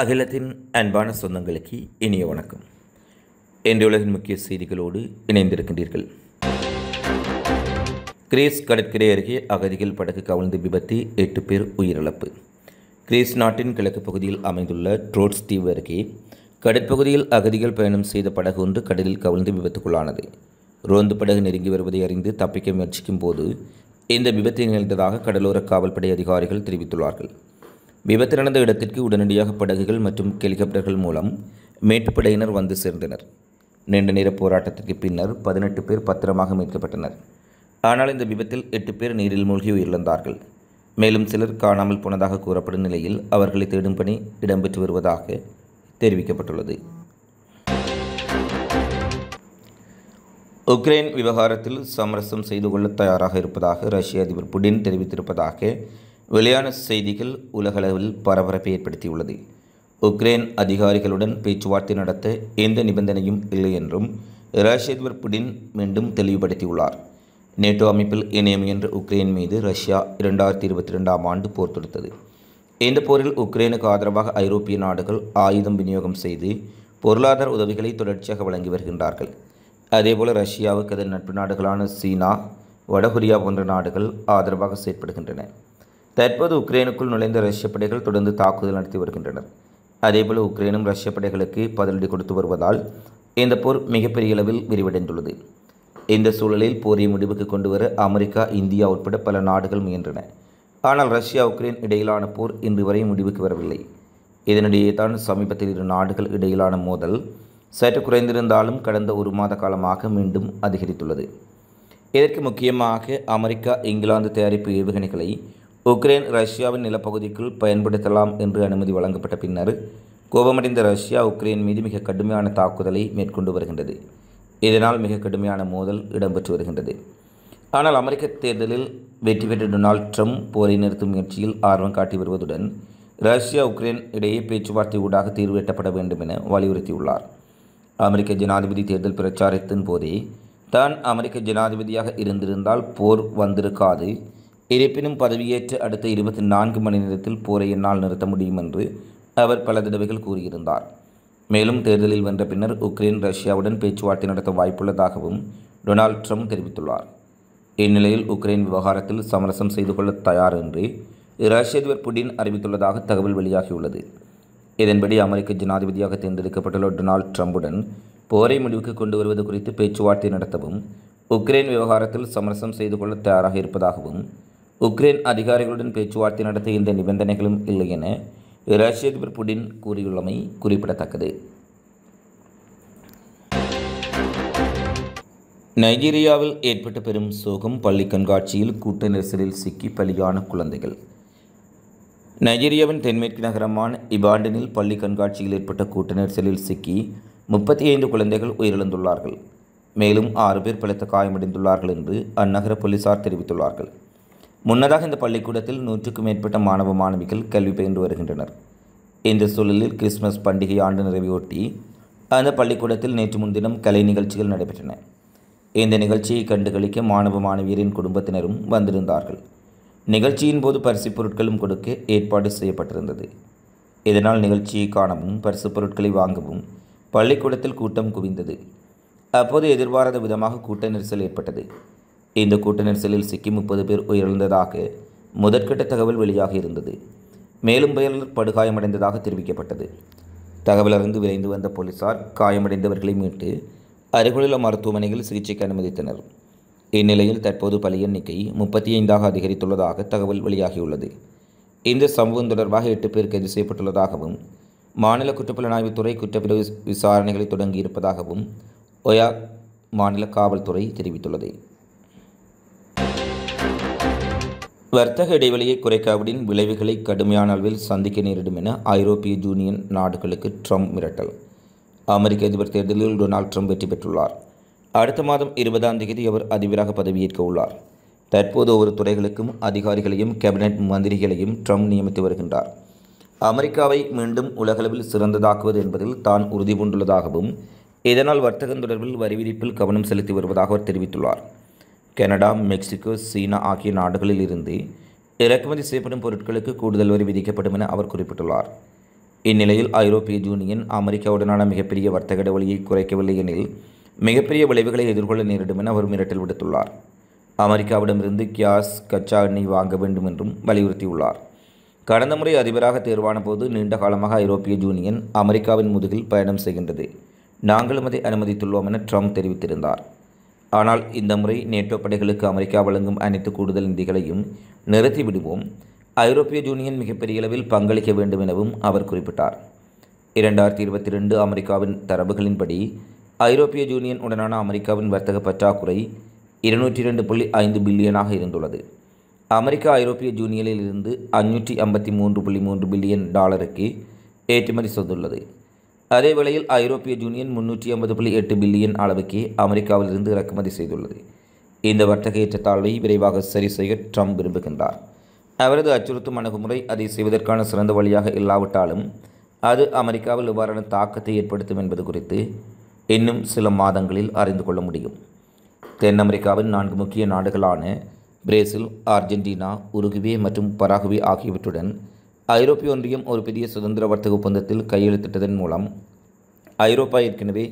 அகிலத்தின் அன்பான சொந்தங்களுக்கு இனிய வணக்கம். இன்றைய உலகின் முக்கிய செய்திகளோடு இணைந்திருக்கின்றீர்கள். கிரீஸ் கடற்கரை அருகே அகதிகள் படகு கவிழ்ந்து விபத்து, 8 பேர் உயிரிழப்பு. கிரீஸ் நாட்டின் கிழக்கு பகுதியில் அமைந்துள்ள ட்ரோட்ஸ் தீவு அருகே கடற்பகுதியில் அகதிகள் பயணம் செய்த படகு ஒன்று கடலில் கவிழ்ந்து விபத்துக்குள்ளானது. ரோந்து படகு நெருங்கி வருவதை அறிந்து தப்பிக்க முயற்சிக்கும் போது இந்த விபத்து நிகழ்ந்ததாக கடலோர காவல்படை அதிகாரிகள் தெரிவித்துள்ளார்கள். விபத்து நடந்த இடத்திற்கு உடனடியாக படகுகள் மற்றும் ஹெலிகாப்டர்கள் மூலம் மீட்புப் படையினர் வந்து சேர்ந்தனர். நீண்ட நேர போராட்டத்திற்கு பின்னர் 18 பேர் பத்திரமாக மீட்கப்பட்டனர். ஆனால் இந்த விபத்தில் 8 பேர் நீரில் மூழ்கி உயிரிழந்தார்கள். மேலும் சிலர் காணாமல் போனதாக கூறப்படும் நிலையில் அவர்களை தேடும் பணி இடம்பெற்று வருவதாக தெரிவிக்கப்பட்டுள்ளது. உக்ரைன் விவகாரத்தில் சமரசம் செய்து கொள்ள தயாராக இருப்பதாக ரஷ்ய அதிபர் புடின் தெரிவித்திருப்பதாக வெளியான செய்திகள் உலகளவில் பரபரப்பை ஏற்படுத்தியுள்ளது. உக்ரைன் அதிகாரிகளுடன் பேச்சுவார்த்தை நடத்த எந்த நிபந்தனையும் இல்லை என்றும் ரஷ்ய அதிபர் புடின் மீண்டும் தெளிவுபடுத்தியுள்ளார். நேட்டோ அமைப்பில் இணைய முயன்ற உக்ரைன் மீது ரஷ்யா 2022ஆம் ஆண்டு போர் தொடுத்தது. இந்த போரில் உக்ரைனுக்கு ஆதரவாக ஐரோப்பிய நாடுகள் ஆயுதம் விநியோகம் செய்து பொருளாதார உதவிகளை தொடர்ச்சியாக வழங்கி வருகின்றார்கள். அதேபோல ரஷ்யாவுக்கு அதன் நட்பு நாடுகளான சீனா, வடகொரியா போன்ற நாடுகள் ஆதரவாக செயற்படுகின்றன. தற்போது உக்ரைனுக்குள் நுழைந்த ரஷ்ய படைகள் தொடர்ந்து தாக்குதல் நடத்தி வருகின்றனர். அதேபோல உக்ரைனும் ரஷ்ய படைகளுக்கு பதிலடி கொடுத்து வருவதால் இந்த போர் மிகப்பெரிய அளவில் விரிவடைந்துள்ளது. இந்த சூழலில் போரை முடிவுக்கு கொண்டு வர அமெரிக்கா, இந்தியா உட்பட பல நாடுகள் முயன்றன. ஆனால் ரஷ்யா உக்ரைன் இடையிலான போர் இன்று வரை முடிவுக்கு வரவில்லை. இதனிடையே தான் சமீபத்தில் இரு நாடுகள் இடையிலான மோதல் சற்று குறைந்திருந்தாலும் கடந்த ஒரு மாத காலமாக மீண்டும் அதிகரித்துள்ளது. இதற்கு முக்கியமாக அமெரிக்கா, இங்கிலாந்து தயாரிப்பு ஏவுகணைகளை உக்ரைன் ரஷ்யாவின் நிலப்பகுதிக்குள் பயன்படுத்தலாம் என்று அனுமதி வழங்கப்பட்ட பின்னர் கோபமடைந்த ரஷ்யா உக்ரைன் மீது மிக கடுமையான தாக்குதலை மேற்கொண்டு வருகின்றது. இதனால் மிக கடுமையான மோதல் இடம்பெற்று வருகின்றது. ஆனால் அமெரிக்க தேர்தலில் வெற்றி பெற்ற டொனால்ட் ட்ரம்ப் போரை நிறுத்தும் முயற்சியில் ஆர்வம் காட்டி வருவதுடன் ரஷ்யா உக்ரைன் இடையே பேச்சுவார்த்தை ஊடாக தீர்வு எட்டப்பட வேண்டும் என வலியுறுத்தியுள்ளார். அமெரிக்க ஜனாதிபதி தேர்தல் பிரச்சாரத்தின் போதே தான் அமெரிக்க ஜனாதிபதியாக இருந்திருந்தால் போர் வந்திருக்காது, இருப்பினும் பதவியேற்ற அடுத்த 24 மணி நேரத்தில் போரை என்னால் நிறுத்த முடியும் என்று அவர் பல தடவைகள் கூறியிருந்தார். மேலும் தேர்தலில் வென்ற பின்னர் உக்ரைன் ரஷ்யாவுடன் பேச்சுவார்த்தை நடத்த வாய்ப்புள்ளதாகவும் டொனால்ட் ட்ரம்ப் தெரிவித்துள்ளார். இந்நிலையில் உக்ரைன் விவகாரத்தில் சமரசம் செய்து கொள்ள தயார் என்று ரஷ்ய அதிபர் புடின் அறிவித்துள்ளதாக தகவல் வெளியாகியுள்ளது. இதன்படி அமெரிக்க ஜனாதிபதியாக தேர்ந்தெடுக்கப்பட்டுள்ள டொனால்ட் ட்ரம்புடன் போரை முடிவுக்கு கொண்டு வருவது குறித்து பேச்சுவார்த்தை நடத்தவும் உக்ரைன் விவகாரத்தில் சமரசம் செய்து கொள்ள தயாராக இருப்பதாகவும் உக்ரைன் அதிகாரிகளுடன் பேச்சுவார்த்தை நடத்த எந்த நிபந்தனைகளும் இல்லை என ரஷ்ய அதிபர் புடின் கூறியுள்ளமை குறிப்பிடத்தக்கது. நைஜீரியாவில் ஏற்பட்ட பெரும் சோகம், பள்ளி கண்காட்சியில் கூட்ட நெரிசலில் சிக்கி பலியான குழந்தைகள். நைஜீரியாவின் தென்மேற்கு நகரமான இபாண்டனில் பள்ளி கண்காட்சியில் ஏற்பட்ட கூட்ட நெரிசலில் சிக்கி 35 குழந்தைகள் உயிரிழந்துள்ளார்கள். மேலும் 6 பேர் பலத்த காயமடைந்துள்ளார்கள் என்று அந்நகர போலீசார் தெரிவித்துள்ளார்கள். முன்னதாக இந்த பள்ளிக்கூடத்தில் 100க்கும் மேற்பட்ட மாணவ மாணவிகள் கல்வி பயின்று வருகின்றனர். இந்த சூழலில் கிறிஸ்துமஸ் பண்டிகை ஆண்டு நிறைவையொட்டி அந்த பள்ளிக்கூடத்தில் நேற்று முன்தினம் கலை நிகழ்ச்சிகள் நடைபெற்றன. இந்த நிகழ்ச்சியை கண்டுகளிக்க மாணவ மாணவியரின் குடும்பத்தினரும் வந்திருந்தார்கள். நிகழ்ச்சியின் போது பரிசுப் பொருட்களும் கொடுக்க ஏற்பாடு செய்யப்பட்டிருந்தது. இதனால் நிகழ்ச்சியை காணவும் பரிசுப் பொருட்களை வாங்கவும் பள்ளிக்கூடத்தில் கூட்டம் குவிந்தது. அப்போது எதிர்பாராத விதமாக கூட்ட நெரிசல் ஏற்பட்டது. இந்த கூட்ட நெரிசலில் சிக்கி 30 பேர் உயிரிழந்ததாக முதற்கட்ட தகவல் வெளியாகி இருந்தது. மேலும் பலர் படுகாயமடைந்ததாக தெரிவிக்கப்பட்டது. தகவல் அறிந்து விரைந்து வந்த போலீசார் காயமடைந்தவர்களை மீட்டு அருகிலுள்ள மருத்துவமனையில் சிகிச்சைக்கு அனுமதித்தனர். இந்நிலையில் தற்போது பலி எண்ணிக்கை 35ஆக அதிகரித்துள்ளதாக தகவல் வெளியாகியுள்ளது. இந்த சம்பவம் தொடர்பாக 8 பேர் கைது செய்யப்பட்டுள்ளதாகவும் மாநில குற்றப்புலனாய்வுத்துறை குற்றப்பிரிவு விசாரணைகளை தொடங்கியிருப்பதாகவும் ஒயா மாநில காவல்துறை தெரிவித்துள்ளது. வர்த்தக இடைவெளியை குறைக்காவிடின் விளைவுகளை கடுமையான அளவில் சந்திக்க நேரிடும் என ஐரோப்பிய யூனியன் நாடுகளுக்கு ட்ரம்ப் மிரட்டல். அமெரிக்க அதிபர் தேர்தலில் டொனால்ட் ட்ரம்ப் வெற்றி பெற்றுள்ளார். அடுத்த மாதம் 20ஆம் தேதி அவர் அதிபராக பதவியேற்க உள்ளார். தற்போது ஒவ்வொரு துறைகளுக்கும் அதிகாரிகளையும் கேபினெட் மந்திரிகளையும் ட்ரம்ப் நியமித்து வருகின்றார். அமெரிக்காவை மீண்டும் உலகளவில் சிறந்ததாக்குவது என்பதில் தான் உறுதி பூண்டுள்ளதாகவும் இதனால் வர்த்தகம் தொடர்பில் வரி விதிப்பில் கவனம் செலுத்தி வருவதாக அவர் தெரிவித்துள்ளார். கனடா, மெக்சிகோ, சீனா ஆகிய நாடுகளில் இருந்து இறக்குமதி செய்யப்படும் பொருட்களுக்கு கூடுதல் வரி விதிக்கப்படும் என அவர் குறிப்பிட்டுள்ளார். இந்நிலையில் ஐரோப்பிய யூனியன் அமெரிக்காவுடனான மிகப்பெரிய வர்த்தக இடைவெளியை குறைக்கவில்லை எனில் மிகப்பெரிய விளைவுகளை எதிர்கொள்ள நேரிடும் என அவர் மிரட்டல் விடுத்துள்ளார். அமெரிக்காவிடமிருந்து கேஸ் கச்சா எண்ணெய் வாங்க வேண்டும் என்றும் வலியுறுத்தியுள்ளார். கடந்த முறை அதிபராக தேர்வான போது நீண்ட காலமாக ஐரோப்பிய யூனியன் அமெரிக்காவின் முதுகில் பயணம் செய்கின்றது, நாங்களும் அதை அனுமதித்துள்ளோம் என ட்ரம்ப் தெரிவித்திருந்தார். ஆனால் இந்த முறை நேட்டோ படைகளுக்கு அமெரிக்கா வழங்கும் அனைத்து கூடுதல் நிதிகளையும் நிறுத்திவிடுவோம், ஐரோப்பிய யூனியன் மிகப்பெரிய அளவில் பங்களிக்க வேண்டும் எனவும் அவர் குறிப்பிட்டார். 2022 அமெரிக்காவின் தரவுகளின்படி ஐரோப்பிய யூனியன் உடனான அமெரிக்காவின் வர்த்தக பற்றாக்குறை 202.5 பில்லியனாக இருந்துள்ளது. அமெரிக்கா ஐரோப்பிய யூனியனில் இருந்து $553.3 பில்லியன் ஏற்றுமதி செய்துள்ளது. அதேவேளையில் ஐரோப்பிய யூனியன் 350.8 பில்லியன் அளவுக்கு அமெரிக்காவிலிருந்து இறக்குமதி செய்துள்ளது. இந்த வர்த்தக ஏற்றத்தாழ்வை விரைவாக சரி செய்ய ட்ரம்ப் விரும்புகின்றார். அவரது அச்சுறுத்தும் அணுகுமுறை அதை செய்வதற்கான சிறந்த வழியாக இல்லாவிட்டாலும் அது அமெரிக்காவில் எவ்வாறான தாக்கத்தை ஏற்படுத்தும் என்பது குறித்து இன்னும் சில மாதங்களில் அறிந்து கொள்ள முடியும். தென் அமெரிக்காவின் 4 முக்கிய நாடுகளான பிரேசில், அர்ஜென்டினா, உருகுவே மற்றும் பராகுவே ஆகியவற்றுடன் ஐரோப்பிய ஒன்றியம் ஒரு பெரிய சுதந்திர வர்த்தக ஒப்பந்தத்தில் கையெழுத்திட்டதன் மூலம் ஐரோப்பா ஏற்கனவே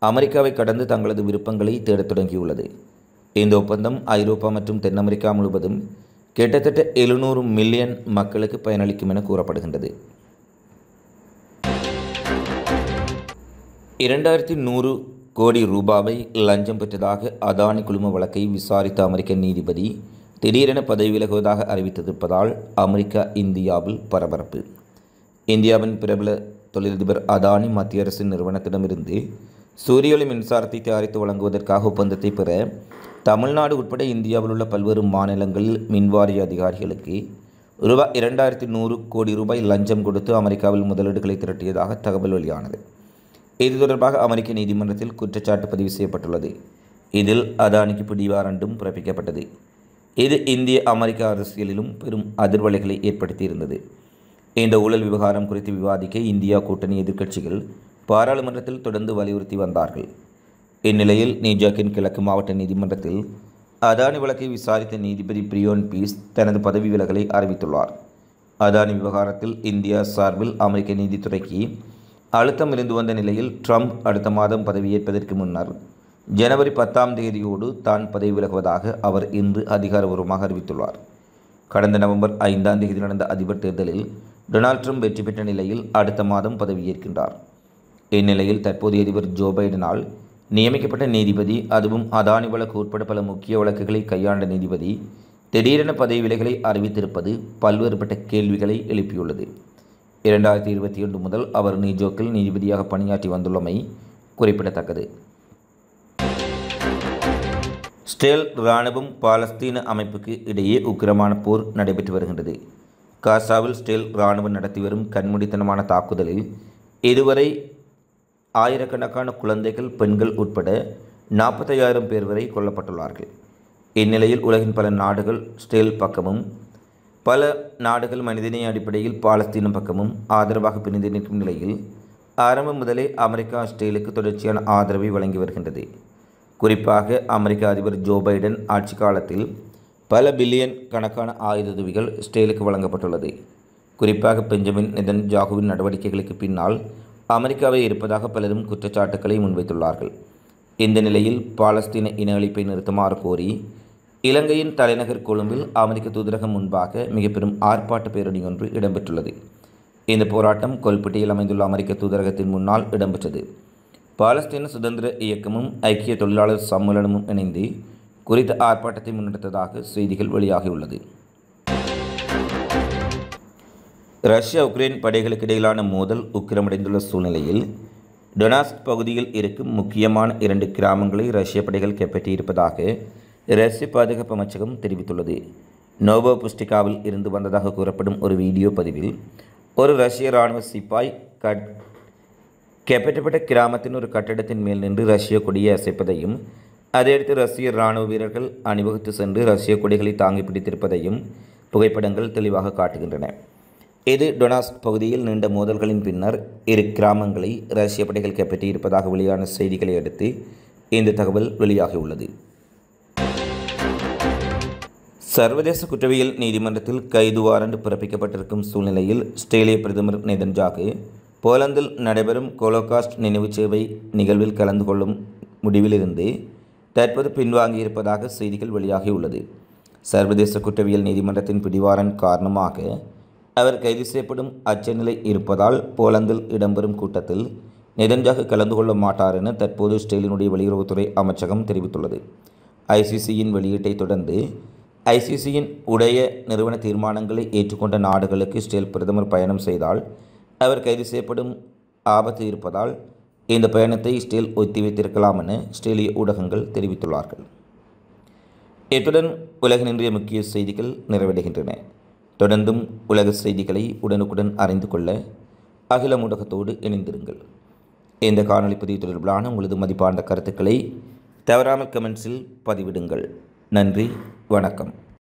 அமெரிக்காவை கடந்து தங்களது விருப்பங்களை தேடத் தொடங்கியுள்ளது. இந்த ஒப்பந்தம் ஐரோப்பா மற்றும் தென் அமெரிக்கா முழுவதும் கிட்டத்தட்ட 700 மில்லியன் மக்களுக்கு பயனளிக்கும் என கூறப்படுகின்றது. 2100 கோடி ரூபாவை லஞ்சம் பெற்றதாக அதானி குழும வழக்கை விசாரித்த அமெரிக்க நீதிபதி திடீரென பதவி விலகுவதாக அறிவித்திருப்பதால் அமெரிக்கா இந்தியாவில் பரபரப்பு. இந்தியாவின் பிரபல தொழிலதிபர் அதானி மத்திய அரசின் நிறுவனத்திடமிருந்து சூரிய ஒளி மின்சாரத்தை தயாரித்து வழங்குவதற்காக ஒப்பந்தத்தை பெற தமிழ்நாடு உட்பட இந்தியாவில் உள்ள பல்வேறு மாநிலங்களில் மின்வாரிய அதிகாரிகளுக்கு ரூபாய் 2100 கோடி ரூபாய் லஞ்சம் கொடுத்து அமெரிக்காவில் முதலீடுகளை திரட்டியதாக தகவல் வெளியானது. இது தொடர்பாக அமெரிக்க நீதிமன்றத்தில் குற்றச்சாட்டு பதிவு செய்யப்பட்டுள்ளது. இதில் அதானிக்கு பிடிவாரண்டும் பிறப்பிக்கப்பட்டது. இது இந்திய அமெரிக்க அரசியலிலும் பெரும் அதிர்வலைகளை ஏற்படுத்தியிருந்தது. இந்த ஊழல் விவகாரம் குறித்து விவாதிக்க இந்தியா கூட்டணி எதிர்க்கட்சிகள் பாராளுமன்றத்தில் தொடர்ந்து வலியுறுத்தி வந்தார்கள். இந்நிலையில் நியூயார்க்கின் கிழக்கு மாவட்ட நீதிமன்றத்தில் அதானி வழக்கை விசாரித்த நீதிபதி பிரியோன் பீஸ் தனது பதவி விலகலை அறிவித்துள்ளார். அதானி விவகாரத்தில் இந்தியா சார்பில் அமெரிக்க நீதித்துறைக்கு அழுத்தம் இருந்து வந்த நிலையில் ட்ரம்ப் அடுத்த மாதம் பதவியேற்பதற்கு முன்னர் ஜனவரி 10ஆம் தேதியோடு தான் பதவி விலகுவதாக அவர் இன்று அதிகாரபூர்வமாக அறிவித்துள்ளார். கடந்த நவம்பர் 5ஆம் தேதி நடந்த அதிபர் தேர்தலில் டொனால்ட் ட்ரம்ப் வெற்றி பெற்ற நிலையில் அடுத்த மாதம் பதவியேற்கின்றார். இந்நிலையில் தற்போதைய அதிபர் ஜோ பைடனால் நியமிக்கப்பட்ட நீதிபதி, அதுவும் அதானி வழக்கு உட்பட பல முக்கிய வழக்குகளை கையாண்ட நீதிபதி திடீரென பதவி விலகலை அறிவித்திருப்பது பல்வேறுபட்ட கேள்விகளை எழுப்பியுள்ளது. 2021 முதல் அவர் நியூயார்க்கில் நீதிபதியாக பணியாற்றி வந்துள்ளமை குறிப்பிடத்தக்கது. இஸ்ரேல் இராணுவம் பாலஸ்தீன அமைப்புக்கு இடையே உக்கிரமான போர் நடைபெற்று வருகின்றது. காசாவில் இஸ்ரேல் இராணுவம் நடத்தி வரும் கண்மூடித்தனமான தாக்குதலில் இதுவரை ஆயிரக்கணக்கான குழந்தைகள், பெண்கள் உட்பட 45,000 பேர் வரை கொல்லப்பட்டுள்ளார்கள். இந்நிலையில் உலகின் பல நாடுகள் இஸ்ரேல் பக்கமும் பல நாடுகள் மனிதநேய அடிப்படையில் பாலஸ்தீனம் பக்கமும் ஆதரவாக பிரிந்து நிற்கும் நிலையில் ஆரம்பம் முதலே அமெரிக்கா இஸ்ரேலுக்கு தொடர்ச்சியான ஆதரவை வழங்கி வருகின்றது. குறிப்பாக அமெரிக்க அதிபர் ஜோ பைடன் ஆட்சி காலத்தில் பல பில்லியன் கணக்கான ஆயுத உதவிகள் இஸ்ரேலுக்கு வழங்கப்பட்டுள்ளது. குறிப்பாக பெஞ்சமின் நெதன்யாகுவின் நடவடிக்கைகளுக்கு பின்னால் அமெரிக்காவே இருப்பதாக பலரும் குற்றச்சாட்டுக்களை முன்வைத்துள்ளார்கள். இந்த நிலையில் பாலஸ்தீன இன அழிப்பை நிறுத்துமாறு கோரி இலங்கையின் தலைநகர் கொழும்பில் அமெரிக்க தூதரகம் முன்பாக மிக பெரும் ஆர்ப்பாட்ட பேரணி ஒன்று இடம்பெற்றுள்ளது. இந்த போராட்டம் கொல்பட்டியில் அமைந்துள்ள அமெரிக்க தூதரகத்தின் முன்னால் இடம்பெற்றது. பாலஸ்தீன சுதந்திர இயக்கமும் ஐக்கிய தொழிலாளர் சம்மேளனமும் இணைந்து குறித்த ஆர்ப்பாட்டத்தை முன்னெடுத்ததாக செய்திகள் வெளியாகியுள்ளது. ரஷ்யா உக்ரைன் படைகளுக்கு இடையிலான மோதல் உக்கிரமடைந்துள்ள சூழ்நிலையில் டொனாஸ்க் பகுதியில் இருக்கும் முக்கியமான 2 கிராமங்களை ரஷ்ய படைகள் கைப்பற்றியிருப்பதாக ரஷ்ய பாதுகாப்பு அமைச்சகம் தெரிவித்துள்ளது. நோவோபுஸ்டிகாவில் இருந்து வந்ததாக கூறப்படும் ஒரு வீடியோ பதிவில் ஒரு ரஷ்ய இராணுவ சிப்பாய் கைப்பற்றப்பட்ட கிராமத்தின் ஒரு கட்டடத்தின் மேல் நின்று ரஷ்ய கொடியை அசைப்பதையும், அதையடுத்து ரஷ்ய இராணுவ வீரர்கள் அணிவகுத்து சென்று ரஷ்ய கொடிகளை தாங்கி பிடித்திருப்பதையும் புகைப்படங்கள் தெளிவாக காட்டுகின்றன. இது டொனாஸ்க் பகுதியில் நீண்ட மோதல்களின் பின்னர் 2 கிராமங்களை ரஷ்ய படைகள் கைப்பற்றியிருப்பதாக வெளியான செய்திகளை அடுத்து இந்த தகவல் வெளியாகியுள்ளது. சர்வதேச குற்றவியல் நீதிமன்றத்தில் கைது வாரண்ட் பிறப்பிக்கப்பட்டிருக்கும் சூழ்நிலையில் ஆஸ்திரேலிய பிரதமர் நெதன்யாகு போலந்தில் நடைபெறும் கோலோகாஸ்ட் நினைவு சேவை நிகழ்வில் கலந்து கொள்ளும் முடிவிலிருந்து தற்போது பின்வாங்கியிருப்பதாக செய்திகள் வெளியாகியுள்ளது. சர்வதேச குற்றவியல் நீதிமன்றத்தின் பிடிவாரண்ட் காரணமாக அவர் கைது செய்யப்படும் அச்சநிலை இருப்பதால் போலந்தில் இடம்பெறும் கூட்டத்தில் நெதன்யாகு கலந்து கொள்ள மாட்டார் என தற்போது இஸ்ரேலினுடைய வெளியுறவுத்துறை அமைச்சகம் தெரிவித்துள்ளது. ஐசிசியின் வெளியீட்டை தொடர்ந்து ஐசிசியின் உடைய நிறுவன தீர்மானங்களை ஏற்றுக்கொண்ட நாடுகளுக்கு இஸ்ரேல் பிரதமர் பயணம் செய்தால் அவர் கைது செய்யப்படும் ஆபத்து இருப்பதால் இந்த பயணத்தை இஸ்ரேல் ஒத்திவைத்திருக்கலாம் என இஸ்ரேலிய ஊடகங்கள் தெரிவித்துள்ளார்கள். இத்துடன் உலகின் இன்றைய முக்கிய செய்திகள் நிறைவடைகின்றன. தொடர்ந்தும் உலக செய்திகளை உடனுக்குடன் அறிந்து கொள்ள அகில ஊடகத்தோடு இணைந்திருங்கள். இந்த காணொலி பதிவு தொடர்பிலான உங்களது மதிப்பார்ந்த கருத்துக்களை தவறாமல் கமெண்ட்ஸில் பதிவிடுங்கள். நன்றி, வணக்கம்.